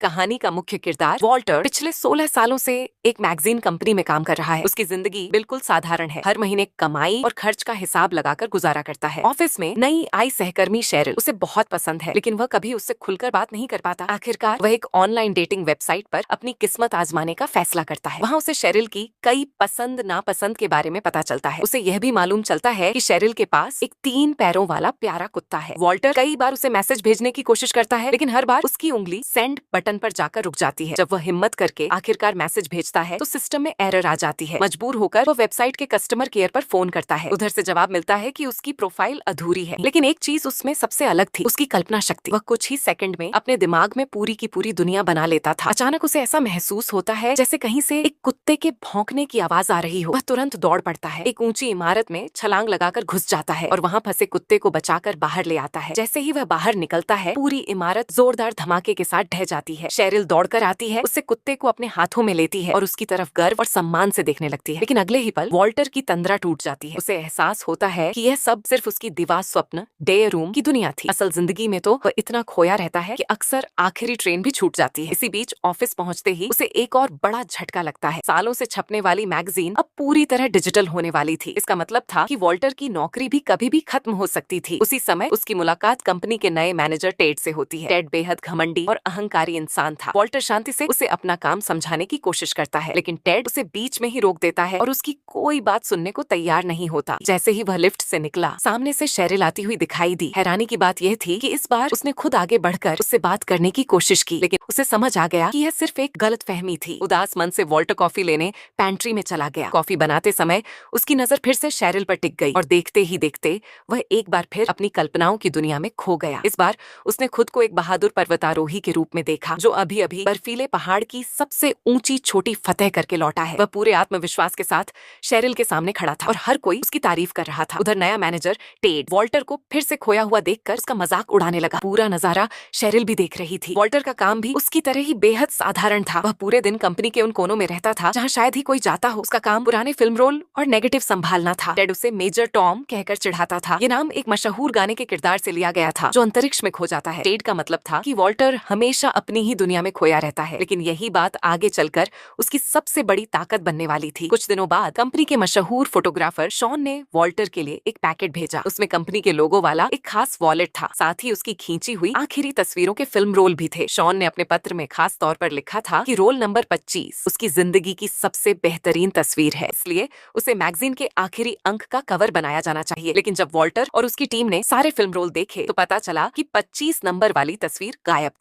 कहानी का मुख्य किरदार वॉल्टर पिछले 16 सालों से एक मैगजीन कंपनी में काम कर रहा है। उसकी जिंदगी बिल्कुल साधारण है। हर महीने कमाई और खर्च का हिसाब लगाकर गुजारा करता है। ऑफिस में नई आई सहकर्मी शेरिल उसे बहुत पसंद है, लेकिन वह कभी उससे खुलकर बात नहीं कर पाता। आखिरकार वह एक ऑनलाइन डेटिंग वेबसाइट पर अपनी किस्मत आजमाने का फैसला करता है। वहाँ उसे शेरिल की कई पसंद नापसंद के बारे में पता चलता है। उसे यह भी मालूम चलता है कि शेरिल के पास एक 3 पैरों वाला प्यारा कुत्ता है। वॉल्टर कई बार उसे मैसेज भेजने की कोशिश करता है, लेकिन हर बार उसकी उंगली सेंड बटन पर जाकर रुक जाती है। जब वह हिम्मत करके आखिरकार मैसेज भेजता है तो सिस्टम में एरर आ जाती है। मजबूर होकर वह वेबसाइट के कस्टमर केयर पर फोन करता है। उधर से जवाब मिलता है कि उसकी प्रोफाइल अधूरी है, लेकिन एक चीज उसमें सबसे अलग थी, उसकी कल्पना शक्ति। वह कुछ ही सेकंड में अपने दिमाग में पूरी की पूरी दुनिया बना लेता था। अचानक उसे ऐसा महसूस होता है जैसे कहीं से एक कुत्ते के भौंकने की आवाज आ रही हो। वह तुरंत दौड़ पड़ता है, एक ऊंची इमारत में छलांग लगाकर घुस जाता है और वहाँ फंसे कुत्ते को बचाकर बाहर ले आता है। जैसे ही वह बाहर निकलता है, पूरी इमारत जोरदार धमाके के साथ ढह जाती है। शेरिल दौड़कर आती है, उससे कुत्ते को अपने हाथों में लेती है और उसकी तरफ गर्व और सम्मान से देखने लगती है। लेकिन अगले ही पल वॉल्टर की तंद्रा टूट जाती है। उसे एहसास होता है कि यह सब सिर्फ उसकी दीवार स्वप्न डे रूम की दुनिया थी। असल जिंदगी में तो वह इतना खोया रहता है कि अक्सर आखिरी ट्रेन भी छूट जाती है। इसी बीच ऑफिस पहुंचते ही उसे एक और बड़ा झटका लगता है। सालों से छपने वाली मैगजीन अब पूरी तरह डिजिटल होने वाली थी। इसका मतलब था कि वॉल्टर की नौकरी भी कभी भी खत्म हो सकती थी। उसी समय उसकी मुलाकात कंपनी के नए मैनेजर टेड से होती है। टेड बेहद घमंडी और अहंकारी इंसान था। वॉल्टर शांति से उसे अपना काम समझाने की कोशिश करता है, लेकिन टेड उसे बीच में ही रोक देता है और उसकी कोई बात सुनने को तैयार नहीं होता। जैसे ही वह लिफ्ट से निकला, सामने से शेरिल आती हुई दिखाई दी। हैरानी की बात यह थी कि इस बार उसने खुद आगे बढ़कर उससे बात करने की कोशिश की, लेकिन उसे समझ आ गया कि यह सिर्फ एक गलतफहमी थी। उदास मन से वॉल्टर कॉफी लेने पैंट्री में चला गया। कॉफी बनाते समय उसकी नजर फिर से शेरिल पर टिक गई और देखते ही देखते वह एक बार फिर अपनी कल्पनाओं की दुनिया में खो गया। इस बार उसने खुद को एक बहादुर पर्वतारोही के रूप में देखा, जो अभी अभी बर्फीले पहाड़ की सबसे ऊंची चोटी फतेह करके लौटा है। वह पूरे आत्मविश्वास के साथ शेरिल के सामने खड़ा था और हर कोई उसकी तारीफ कर रहा था। उधर नया मैनेजर टेड वॉल्टर को फिर से खोया हुआ देखकर उसका मजाक उड़ाने लगा। पूरा नजारा शेरिल भी देख रही थी। वॉल्टर का काम भी उसकी तरह ही बेहद साधारण था। वह पूरे दिन कंपनी के उन कोनों में रहता था जहाँ शायद ही कोई जाता हो। उसका काम पुराने फिल्म रोल और नेगेटिव संभालना था। टेड उसे मेजर टॉम कहकर चिढ़ाता था। ये नाम एक मशहूर गाने के किरदार से लिया गया था जो अंतरिक्ष में खो जाता है। टेड का मतलब था कि वॉल्टर हमेशा अपनी ही दुनिया में खोया रहता है, लेकिन यही बात आगे चलकर उसकी सबसे बड़ी ताकत बनने वाली थी। कुछ दिनों बाद कंपनी के मशहूर फोटोग्राफर शॉन ने वॉल्टर के लिए एक पैकेट भेजा। उसमें कंपनी के लोगो वाला एक खास वॉलेट था, साथ ही उसकी खींची हुई आखिरी तस्वीरों के फिल्म रोल भी थे। शॉन ने अपने पत्र में खास तौर पर लिखा था कि रोल नंबर 25 उसकी जिंदगी की सबसे बेहतरीन तस्वीर है, इसलिए उसे मैगजीन के आखिरी अंक का कवर बनाया जाना चाहिए। लेकिन जब वॉल्टर और उसकी टीम ने सारे फिल्म रोल देखे तो पता चला कि 25 नंबर वाली तस्वीर गायब थी।